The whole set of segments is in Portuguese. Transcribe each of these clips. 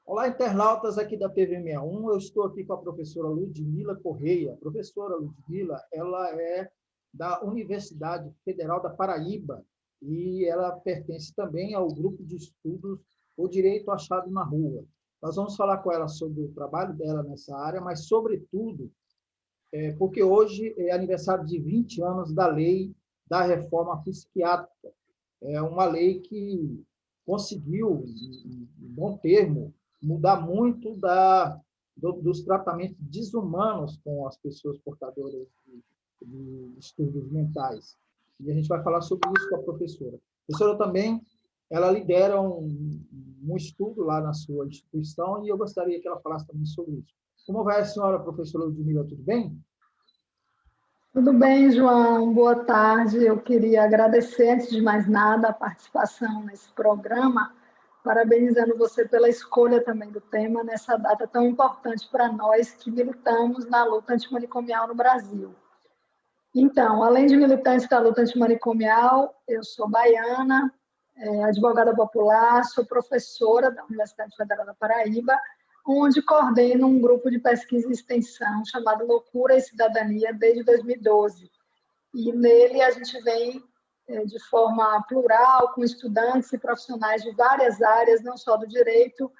Olá, internautas aqui da TV61. Eu estou aqui com a professora Ludmila Correia. A professora Ludmila, ela é da Universidade Federal da Paraíba e ela pertence também ao grupo de estudos O Direito Achado na Rua. Nós vamos falar com ela sobre o trabalho dela nessa área, mas, sobretudo, porque hoje é aniversário de 20 anos da lei da reforma psiquiátrica. É uma lei que conseguiu, em bom termo, mudar muito dos tratamentos desumanos com as pessoas portadoras de distúrbios mentais. E a gente vai falar sobre isso com a professora. A professora também, ela lidera um estudo lá na sua instituição e eu gostaria que ela falasse também sobre isso. Como vai a senhora, professora Ludmila? Tudo bem? Tudo bem, João? Boa tarde. Eu queria agradecer, antes de mais nada, a participação nesse programa, parabenizando você pela escolha também do tema nessa data tão importante para nós que militamos na luta antimanicomial no Brasil. Então, além de militante da luta antimanicomial, eu sou baiana, advogada popular, sou professora da Universidade Federal da Paraíba, onde coordeno um grupo de pesquisa e extensão chamado Loucura e Cidadania desde 2012. E nele a gente vem de forma plural, com estudantes e profissionais de várias áreas, não só do direito,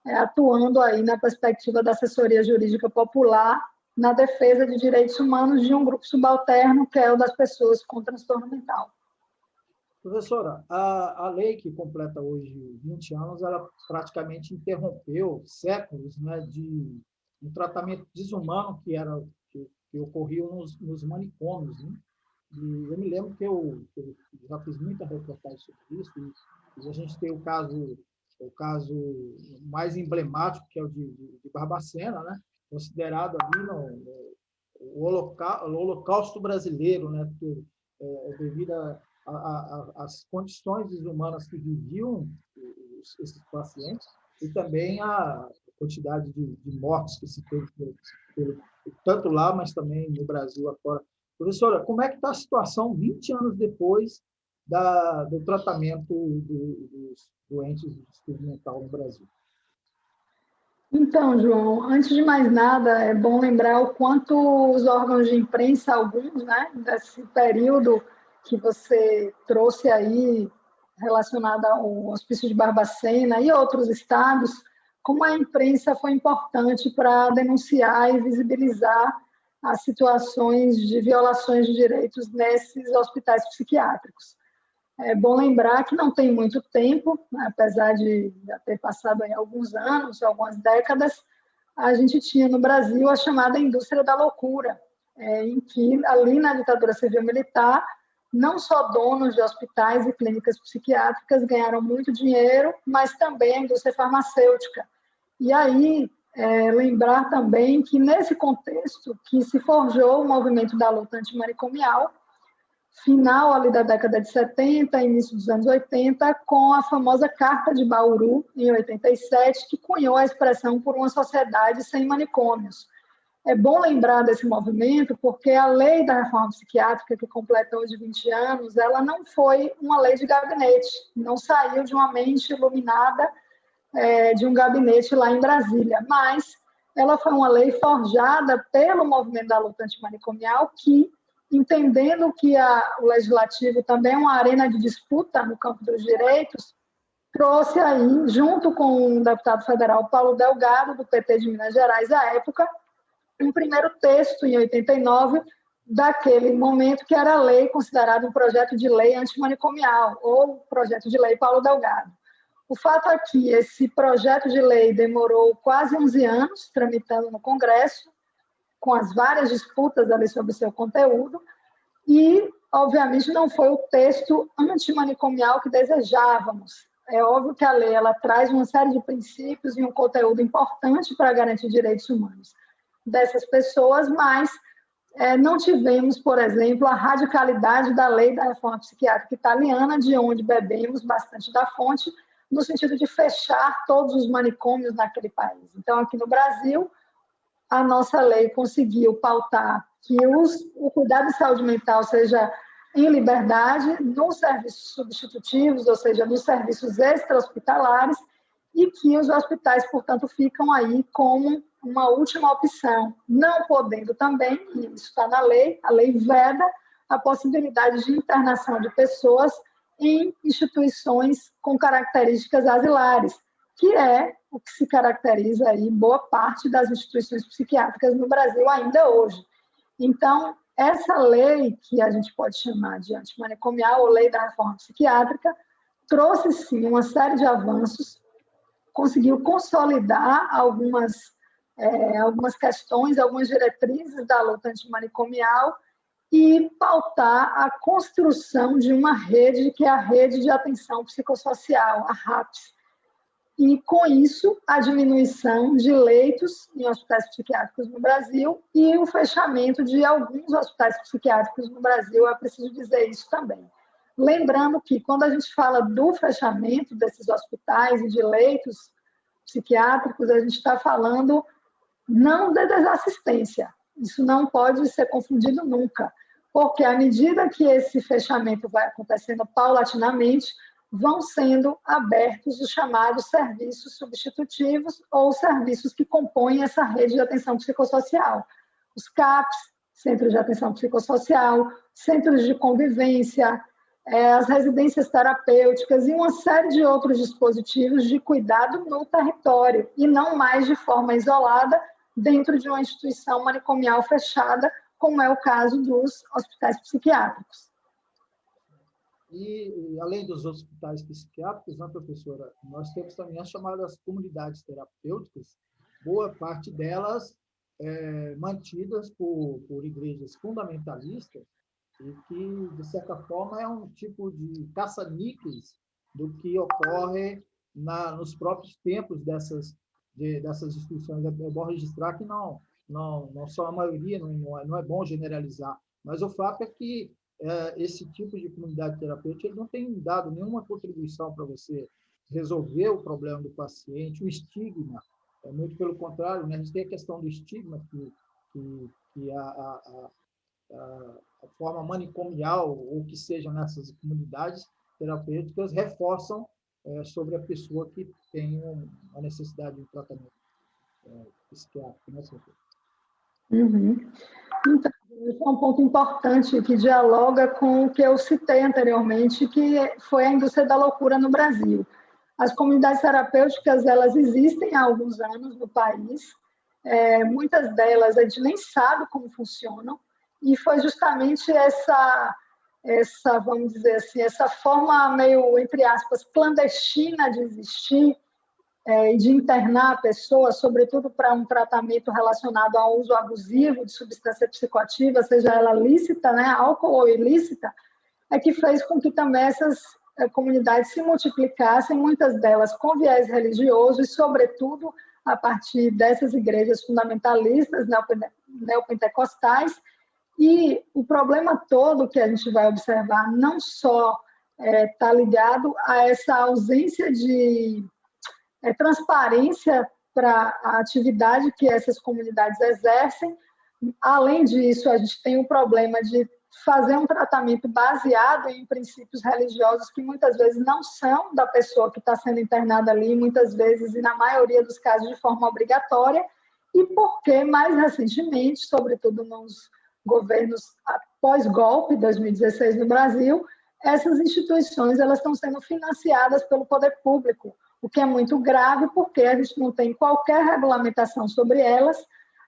atuando aí na perspectiva da assessoria jurídica popular, na defesa de direitos humanos de um grupo subalterno, que é o das pessoas com transtorno mental. Professora, a lei que completa hoje 20 anos, ela praticamente interrompeu séculos, né, de um tratamento desumano que ocorria nos manicômios, né? E eu me lembro que eu já fiz muita reportagem sobre isso, e a gente tem o caso mais emblemático, que é o de Barbacena, né, considerado ali o holocausto brasileiro, né, devido as condições desumanas que viviam esses pacientes e também a quantidade de mortes que se teve tanto lá, mas também no Brasil afora. Professora, como é que está a situação 20 anos depois do tratamento dos doentes de distúrbio mental no Brasil? Então, João, antes de mais nada, é bom lembrar o quanto os órgãos de imprensa, alguns, né, desse período que você trouxe aí, relacionado ao Hospício de Barbacena e outros estados, como a imprensa foi importante para denunciar e visibilizar as situações de violações de direitos nesses hospitais psiquiátricos. É bom lembrar que não tem muito tempo, né, apesar de já ter passado aí alguns anos, algumas décadas, a gente tinha no Brasil a chamada indústria da loucura, em que, ali na ditadura civil-militar, não só donos de hospitais e clínicas psiquiátricas ganharam muito dinheiro, mas também a indústria farmacêutica. E aí, lembrar também que, nesse contexto, que se forjou o movimento da luta antimanicomial, final ali da década de 70, início dos anos 80, com a famosa Carta de Bauru, em 87, que cunhou a expressão por uma sociedade sem manicômios. É bom lembrar desse movimento porque a lei da reforma psiquiátrica, que completa hoje 20 anos, ela não foi uma lei de gabinete, não saiu de uma mente iluminada de um gabinete lá em Brasília, mas ela foi uma lei forjada pelo movimento da luta antimanicomial que, entendendo que o legislativo também é uma arena de disputa no campo dos direitos, trouxe aí, junto com o deputado federal Paulo Delgado, do PT de Minas Gerais, à época, um primeiro texto, em 89, daquele momento, que era a lei considerada um projeto de lei antimanicomial, ou projeto de lei Paulo Delgado. O fato é que esse projeto de lei demorou quase 11 anos, tramitando no Congresso, com as várias disputas ali sobre o seu conteúdo, e, obviamente, não foi o texto antimanicomial que desejávamos. É óbvio que a lei ela traz uma série de princípios e um conteúdo importante para garantir direitos humanos dessas pessoas, mas não tivemos, por exemplo, a radicalidade da lei da reforma psiquiátrica italiana, de onde bebemos bastante da fonte, no sentido de fechar todos os manicômios naquele país. Então, aqui no Brasil, a nossa lei conseguiu pautar que o cuidado de saúde mental seja em liberdade, nos serviços substitutivos, ou seja, nos serviços extra-hospitalares, e que os hospitais, portanto, ficam aí como uma última opção, não podendo também, e isso está na lei, a lei veda a possibilidade de internação de pessoas em instituições com características asilares, que é o que se caracteriza aí boa parte das instituições psiquiátricas no Brasil ainda hoje. Então, essa lei, que a gente pode chamar de antimanicomial ou lei da reforma psiquiátrica, trouxe, sim, uma série de avanços, conseguiu consolidar algumas questões, algumas diretrizes da luta antimanicomial e pautar a construção de uma rede, que é a Rede de Atenção Psicossocial, a RAPS. E, com isso, a diminuição de leitos em hospitais psiquiátricos no Brasil e o fechamento de alguns hospitais psiquiátricos no Brasil, é preciso dizer isso também. Lembrando que, quando a gente fala do fechamento desses hospitais e de leitos psiquiátricos, a gente está falando não de desassistência. Isso não pode ser confundido nunca, porque à medida que esse fechamento vai acontecendo paulatinamente, vão sendo abertos os chamados serviços substitutivos ou serviços que compõem essa rede de atenção psicossocial. Os CAPs, Centros de Atenção Psicossocial, Centros de Convivência, as residências terapêuticas e uma série de outros dispositivos de cuidado no território, e não mais de forma isolada dentro de uma instituição manicomial fechada, como é o caso dos hospitais psiquiátricos. E, além dos hospitais psiquiátricos, né, professora, nós temos também as chamadas comunidades terapêuticas, boa parte delas mantidas por igrejas fundamentalistas, e que, de certa forma, é um tipo de caça-níqueis do que ocorre nos próprios templos dessas instituições. É bom registrar que não são a maioria, não é bom generalizar, mas o fato é que esse tipo de comunidade terapêutica ele não tem dado nenhuma contribuição para você resolver o problema do paciente, o estigma. Muito pelo contrário, né? A gente tem a questão do estigma, que a forma manicomial, ou que seja nessas comunidades terapêuticas, reforçam sobre a pessoa que tem uma necessidade de tratamento psiquiátrico. Né, Uhum. Então, esse é um ponto importante que dialoga com o que eu citei anteriormente, que foi a indústria da loucura no Brasil. As comunidades terapêuticas, elas existem há alguns anos no país, muitas delas a gente nem sabe como funcionam, e foi justamente essa, vamos dizer assim, essa forma meio, entre aspas, clandestina de existir e de internar a pessoa, sobretudo para um tratamento relacionado ao uso abusivo de substância psicoativa, seja ela lícita, né, álcool ou ilícita, é que fez com que também essas comunidades se multiplicassem, muitas delas com viés religioso e, sobretudo, a partir dessas igrejas fundamentalistas, neopentecostais. E o problema todo que a gente vai observar não só está ligado a essa ausência de transparência para a atividade que essas comunidades exercem. Além disso, a gente tem o problema de fazer um tratamento baseado em princípios religiosos que muitas vezes não são da pessoa que está sendo internada ali, muitas vezes, e na maioria dos casos, de forma obrigatória, e porque, mais recentemente, sobretudo nos governos pós-golpe, 2016 no Brasil, essas instituições elas estão sendo financiadas pelo poder público, o que é muito grave, porque a gente não tem qualquer regulamentação sobre elas.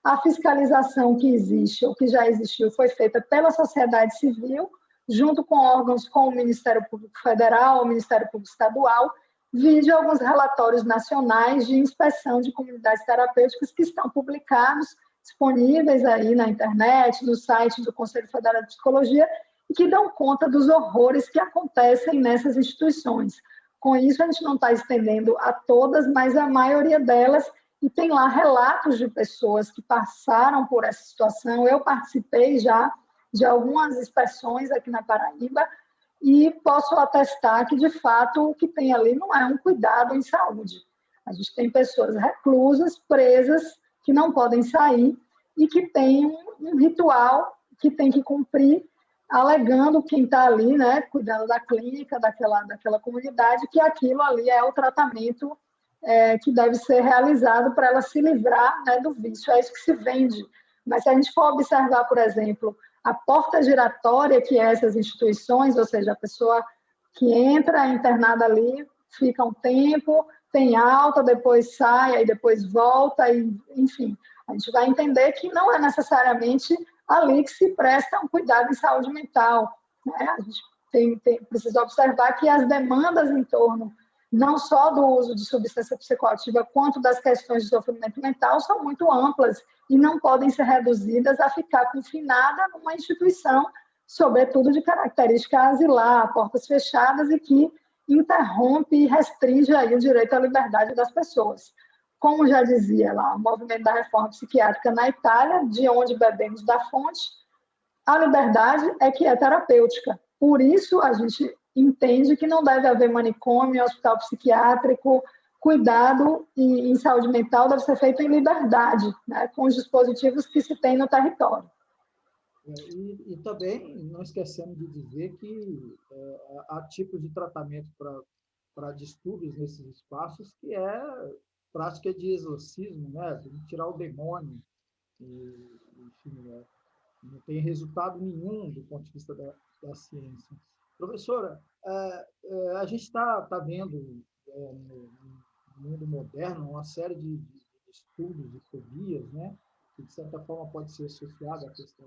A fiscalização que existe, ou que já existiu, foi feita pela sociedade civil, junto com órgãos como o Ministério Público Federal, o Ministério Público Estadual, vide alguns relatórios nacionais de inspeção de comunidades terapêuticas que estão publicados, disponíveis aí na internet, no site do Conselho Federal de Psicologia, e que dão conta dos horrores que acontecem nessas instituições. Com isso, a gente não está estendendo a todas, mas a maioria delas, e tem lá relatos de pessoas que passaram por essa situação. Eu participei já de algumas inspeções aqui na Paraíba e posso atestar que, de fato, o que tem ali não é um cuidado em saúde. A gente tem pessoas reclusas, presas, que não podem sair e que tem um ritual que tem que cumprir, alegando quem está ali, né, cuidando da clínica, daquela comunidade, que aquilo ali é o tratamento que deve ser realizado para ela se livrar, né, do vício. É isso que se vende. Mas se a gente for observar, por exemplo, a porta giratória que é essas instituições, ou seja, a pessoa que entra, é internada ali, fica um tempo, tem alta, depois sai, aí depois volta, e, enfim, a gente vai entender que não é necessariamente ali que se presta um cuidado em saúde mental, né? A gente precisa observar que as demandas em torno não só do uso de substância psicoativa, quanto das questões de sofrimento mental são muito amplas e não podem ser reduzidas a ficar confinada numa instituição, sobretudo de característica asilar, portas fechadas e que interrompe e restringe aí o direito à liberdade das pessoas. Como já dizia lá o movimento da reforma psiquiátrica na Itália, de onde bebemos da fonte, a liberdade é que é terapêutica. Por isso, a gente entende que não deve haver manicômio, hospital psiquiátrico, cuidado em saúde mental deve ser feito em liberdade, né, com os dispositivos que se tem no território. E também não esquecemos de dizer que há tipos de tratamento para distúrbios nesses espaços que é prática de exorcismo, né, de tirar o demônio, enfim, né, não tem resultado nenhum do ponto de vista da ciência. Professora, a gente está vendo no mundo moderno uma série de estudos de fobias, né, que de certa forma pode ser associada à questão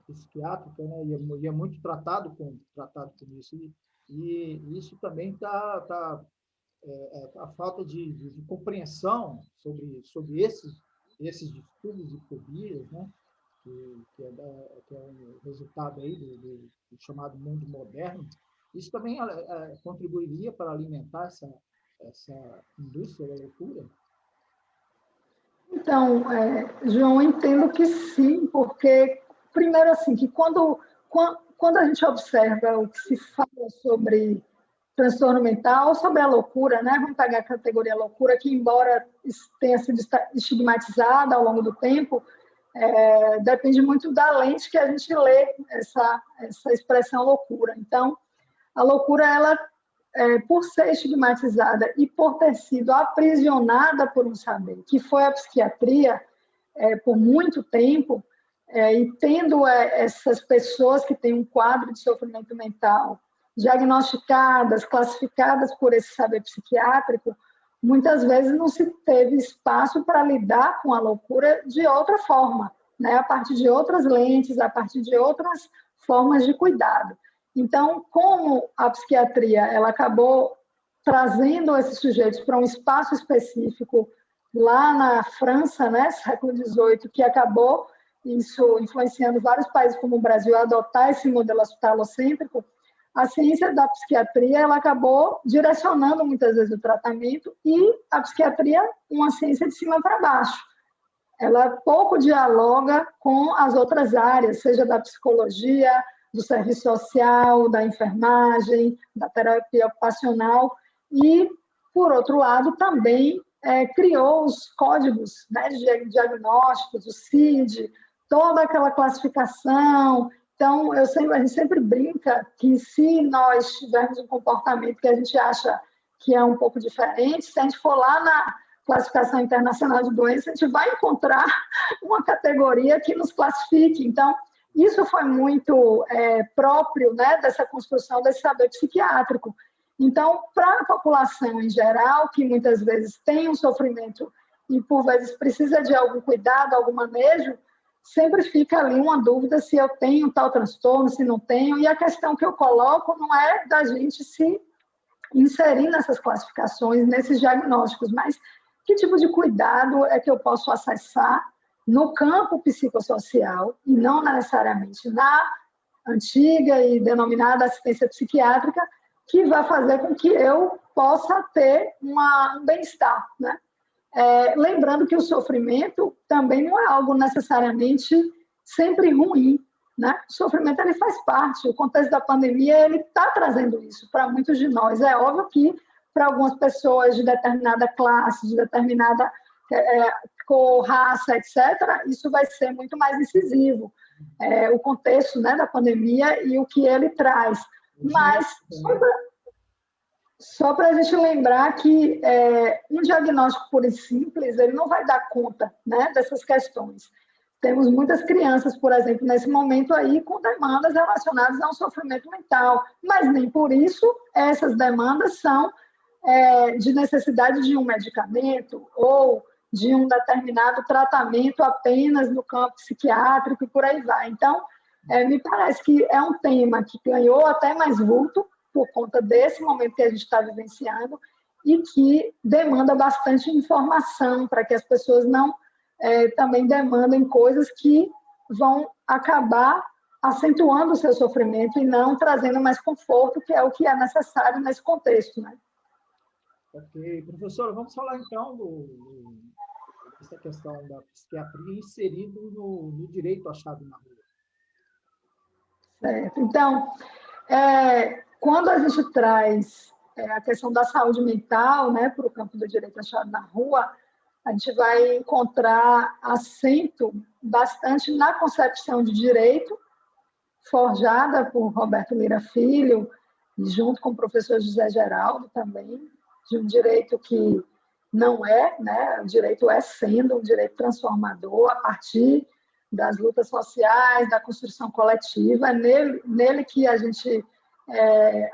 psiquiátrica, né, e é muito tratado com isso. E isso também está a falta de compreensão sobre esses distúrbios e fobias, né, que é um resultado aí do chamado mundo moderno. Isso também contribuiria para alimentar essa indústria da loucura? Então, João, eu entendo que sim, porque, primeiro, assim, que quando a gente observa o que se fala sobre transtorno mental, sobre a loucura, né? Vamos pegar a categoria loucura, que, embora tenha sido estigmatizada ao longo do tempo, depende muito da lente que a gente lê essa expressão loucura. Então, a loucura, ela, por ser estigmatizada e por ter sido aprisionada por um saber, que foi a psiquiatria, por muito tempo, e tendo essas pessoas que têm um quadro de sofrimento mental diagnosticadas, classificadas por esse saber psiquiátrico, muitas vezes não se teve espaço para lidar com a loucura de outra forma, né? A partir de outras lentes, a partir de outras formas de cuidado. Então, como a psiquiatria ela acabou trazendo esses sujeitos para um espaço específico lá na França, né, século XVIII, que acabou isso influenciando vários países como o Brasil a adotar esse modelo hospitalocêntrico, a ciência da psiquiatria ela acabou direcionando muitas vezes o tratamento e a psiquiatria uma ciência de cima para baixo. Ela pouco dialoga com as outras áreas, seja da psicologia, do serviço social, da enfermagem, da terapia ocupacional e, por outro lado, também criou os códigos, né, de diagnósticos, o CID, toda aquela classificação. Então, a gente sempre brinca que se nós tivermos um comportamento que a gente acha que é um pouco diferente, se a gente for lá na classificação internacional de doenças, a gente vai encontrar uma categoria que nos classifique. Então, isso foi muito próprio, né, dessa construção desse saber psiquiátrico. Então, para a população em geral, que muitas vezes tem um sofrimento e, por vezes, precisa de algum cuidado, algum manejo, sempre fica ali uma dúvida se eu tenho tal transtorno, se não tenho, e a questão que eu coloco não é da gente se inserir nessas classificações, nesses diagnósticos, mas que tipo de cuidado é que eu posso acessar no campo psicossocial e não necessariamente na antiga e denominada assistência psiquiátrica, que vai fazer com que eu possa ter um bem-estar, né? Lembrando que o sofrimento também não é algo necessariamente sempre ruim, né? O sofrimento ele faz parte, o contexto da pandemia ele está trazendo isso para muitos de nós. É óbvio que para algumas pessoas de determinada classe, de determinada cor, raça, etc., isso vai ser muito mais incisivo, o contexto, né, da pandemia e o que ele traz. Mas, Só para a gente lembrar que um diagnóstico puro e simples, ele não vai dar conta, né, dessas questões. Temos muitas crianças, por exemplo, nesse momento aí, com demandas relacionadas a um sofrimento mental, mas nem por isso essas demandas são de necessidade de um medicamento ou de um determinado tratamento apenas no campo psiquiátrico e por aí vai. Então, me parece que é um tema que ganhou até mais vulto por conta desse momento que a gente está vivenciando e que demanda bastante informação para que as pessoas não também demandem coisas que vão acabar acentuando o seu sofrimento e não trazendo mais conforto, que é o que é necessário nesse contexto, né? Ok. Professora, vamos falar então dessa questão da psiquiatria inserido no direito achado na rua. Certo. Então, quando a gente traz a questão da saúde mental, né, para o campo do direito achado na rua, a gente vai encontrar acento bastante na concepção de direito, forjada por Roberto Lira Filho, junto com o professor José Geraldo também, de um direito que não né, o direito sendo um direito transformador a partir das lutas sociais, da construção coletiva, é nele que a gente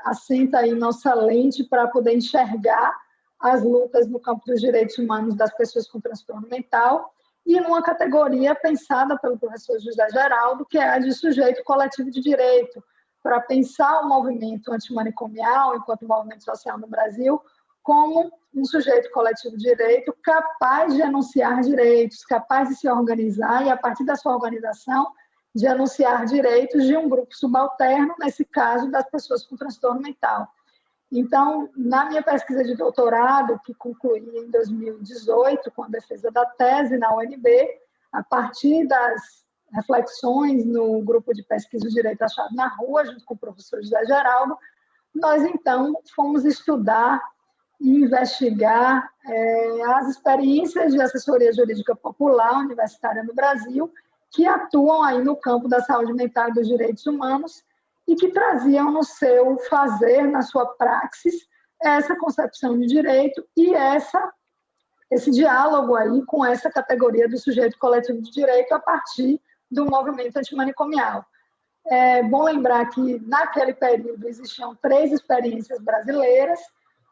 assenta aí nossa lente para poder enxergar as lutas no campo dos direitos humanos das pessoas com transtorno mental, e numa categoria pensada pelo professor José Geraldo, que é a de sujeito coletivo de direito, para pensar o movimento antimanicomial, enquanto movimento social no Brasil, como um sujeito coletivo de direito capaz de enunciar direitos, capaz de se organizar e, a partir da sua organização, de enunciar direitos de um grupo subalterno, nesse caso, das pessoas com transtorno mental. Então, na minha pesquisa de doutorado, que concluí em 2018, com a defesa da tese na UNB, a partir das reflexões no grupo de pesquisa do Direito Achado na Rua, junto com o professor José Geraldo, nós, então, fomos estudar e investigar as experiências de assessoria jurídica popular universitária no Brasil, que atuam aí no campo da saúde mental e dos direitos humanos, e que traziam no seu fazer, na sua praxis, essa concepção de direito e esse diálogo aí com essa categoria do sujeito coletivo de direito a partir do movimento antimanicomial. É bom lembrar que, naquele período, existiam 3 experiências brasileiras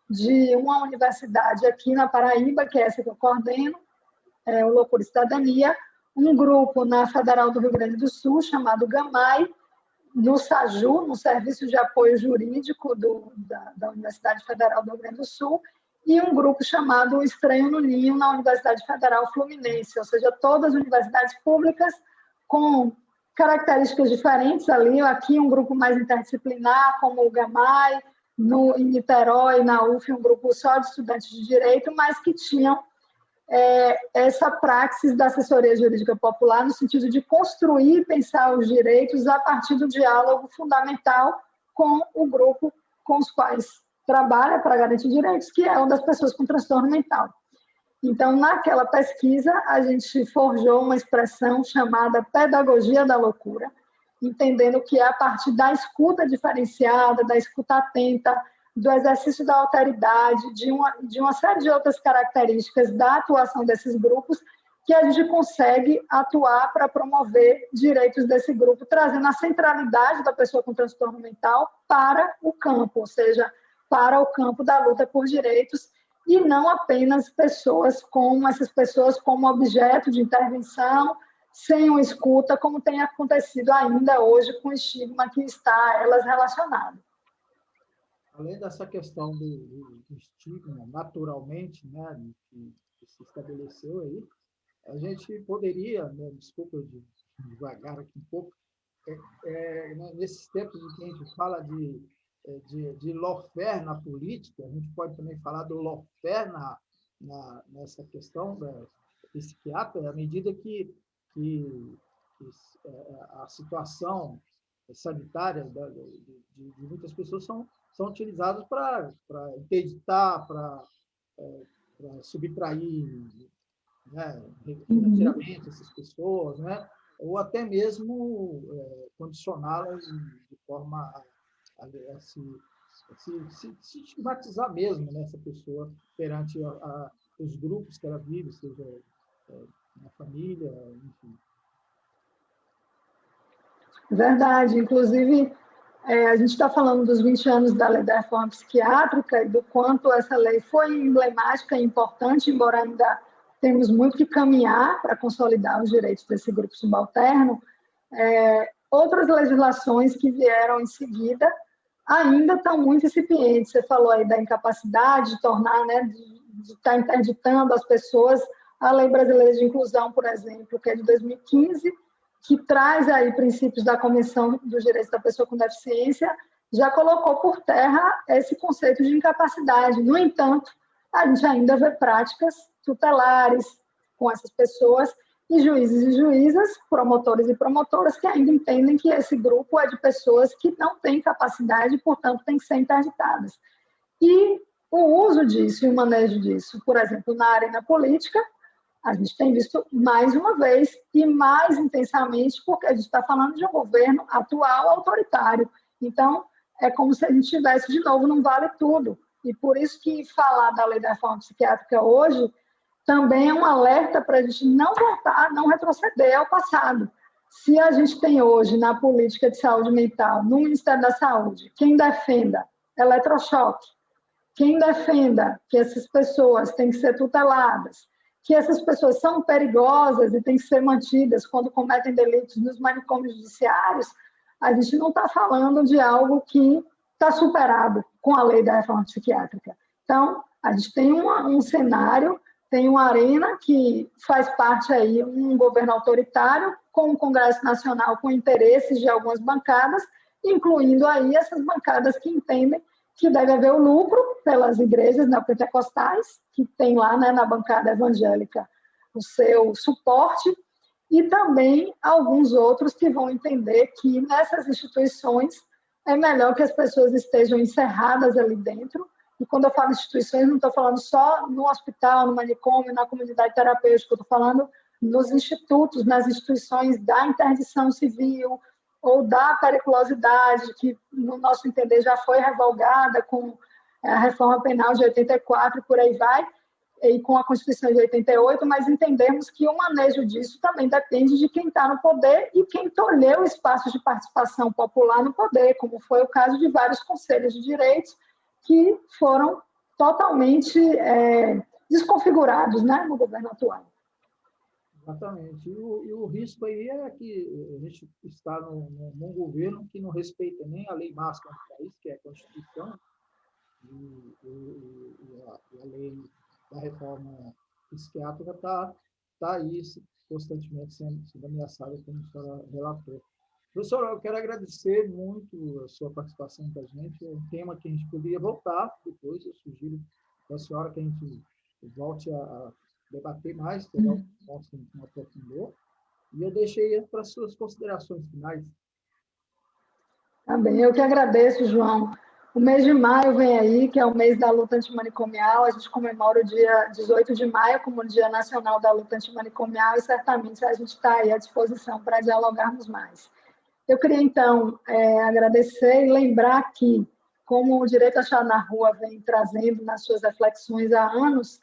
de uma universidade aqui na Paraíba, que é essa que eu coordeno, o Loucura e Cidadania, um grupo na Federal do Rio Grande do Sul, chamado GAMAI, no SAJU, no Serviço de Apoio Jurídico da Universidade Federal do Rio Grande do Sul, e um grupo chamado Estranho no Ninho, na Universidade Federal Fluminense, ou seja, todas universidades públicas com características diferentes ali, aqui um grupo mais interdisciplinar, como o GAMAI, em Niterói, na UF, um grupo só de estudantes de direito, mas que tinham essa praxis da assessoria jurídica popular no sentido de construir e pensar os direitos a partir do diálogo fundamental com o grupo com os quais trabalha para garantir direitos, que é o das pessoas com transtorno mental. Então, naquela pesquisa, a gente forjou uma expressão chamada pedagogia da loucura, entendendo que é a partir da escuta diferenciada, da escuta atenta, do exercício da alteridade, de uma série de outras características da atuação desses grupos, que a gente consegue atuar para promover direitos desse grupo, trazendo a centralidade da pessoa com transtorno mental para o campo, ou seja, para o campo da luta por direitos, e não apenas essas pessoas como objeto de intervenção, sem uma escuta, como tem acontecido ainda hoje com o estigma que está a elas relacionado. Além dessa questão do estigma, naturalmente, né, que se estabeleceu aí, a gente poderia, né, desculpa eu devagar aqui um pouco, nesses tempos em que a gente fala de lawfare na política, a gente pode também falar do lawfare nessa questão da psiquiatra, à medida que a situação sanitária de muitas pessoas são utilizados para interditar, para subtrair, né, financeiramente essas pessoas, né, ou até mesmo condicioná-las de forma a se se estigmatizar mesmo, né, essa pessoa perante os grupos que ela vive, seja na família, enfim. Verdade. Inclusive, a gente está falando dos 20 anos da Lei da Reforma Psiquiátrica e do quanto essa lei foi emblemática e importante, embora ainda temos muito que caminhar para consolidar os direitos desse grupo subalterno. Outras legislações que vieram em seguida ainda estão muito incipientes. Você falou aí da incapacidade de tornar, né, de estar interditando as pessoas. A Lei Brasileira de Inclusão, por exemplo, que é de 2015, que traz aí princípios da Convenção dos Direitos da Pessoa com Deficiência, já colocou por terra esse conceito de incapacidade. No entanto, a gente ainda vê práticas tutelares com essas pessoas e juízes e juízas, promotores e promotoras que ainda entendem que esse grupo é de pessoas que não têm capacidade e, portanto, têm que ser interditadas. E o uso disso e o manejo disso, por exemplo, na arena política, a gente tem visto mais uma vez e mais intensamente, porque a gente está falando de um governo atual autoritário. Então, é como se a gente estivesse de novo num vale tudo. E por isso que falar da Lei da Reforma Psiquiátrica hoje também é um alerta para a gente não voltar, não retroceder ao passado. Se a gente tem hoje na política de saúde mental, no Ministério da Saúde, quem defenda eletrochoque, quem defenda que essas pessoas têm que ser tuteladas, que essas pessoas são perigosas e têm que ser mantidas quando cometem delitos nos manicômios judiciários, a gente não está falando de algo que está superado com a lei da reforma psiquiátrica. Então, a gente tem um cenário, tem uma arena que faz parte aí um governo autoritário com um Congresso Nacional com interesses de algumas bancadas, incluindo aí essas bancadas que entendem que deve haver o lucro pelas igrejas neopentecostais, que tem lá, né, na bancada evangélica o seu suporte, e também alguns outros que vão entender que nessas instituições é melhor que as pessoas estejam encerradas ali dentro. E quando eu falo instituições, não estou falando só no hospital, no manicômio, na comunidade terapêutica, eu estou falando nos institutos, nas instituições da interdição civil, ou da periculosidade, que, no nosso entender, já foi revogada com a reforma penal de 84, por aí vai, e com a Constituição de 88, mas entendemos que o manejo disso também depende de quem está no poder e quem tolheu espaços de participação popular no poder, como foi o caso de vários conselhos de direitos que foram totalmente desconfigurados, né, no governo atual. Exatamente. E o risco aí é que a gente está num governo que não respeita nem a lei máxima do país, que é a Constituição, e a lei da reforma psiquiátrica está aí constantemente sendo ameaçada, como a senhora relatou. Professor, eu quero agradecer muito a sua participação com a gente. É um tema que a gente poderia voltar depois. Eu sugiro para a senhora que a gente volte a debater mais, pegar o ponto que a gente não aprofundou. E eu deixei para as suas considerações finais. Tá bem, eu que agradeço, João. O mês de maio vem aí, que é o mês da luta antimanicomial. A gente comemora o dia 18 de maio como o Dia Nacional da Luta Antimanicomial e certamente a gente está aí à disposição para dialogarmos mais. Eu queria, então, agradecer e lembrar que, como o Direito Achado na Rua vem trazendo nas suas reflexões há anos,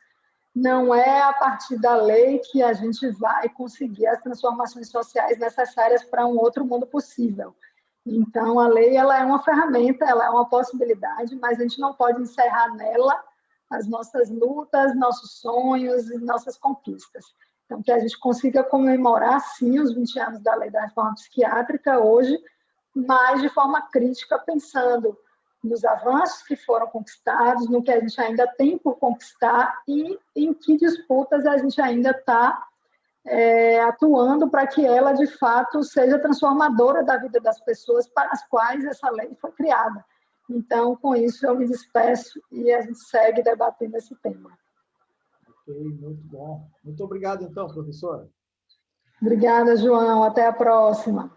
não é a partir da lei que a gente vai conseguir as transformações sociais necessárias para um outro mundo possível. Então, a lei ela é uma ferramenta, ela é uma possibilidade, mas a gente não pode encerrar nela as nossas lutas, nossos sonhos e nossas conquistas. Então, que a gente consiga comemorar, sim, os 20 anos da Lei da Reforma Psiquiátrica hoje, mas de forma crítica, pensando nos avanços que foram conquistados, no que a gente ainda tem por conquistar e em que disputas a gente ainda está atuando para que ela, de fato, seja transformadora da vida das pessoas para as quais essa lei foi criada. Então, com isso, eu me despeço e a gente segue debatendo esse tema. Ok, muito bom. Muito obrigado, então, professora. Obrigada, João. Até a próxima.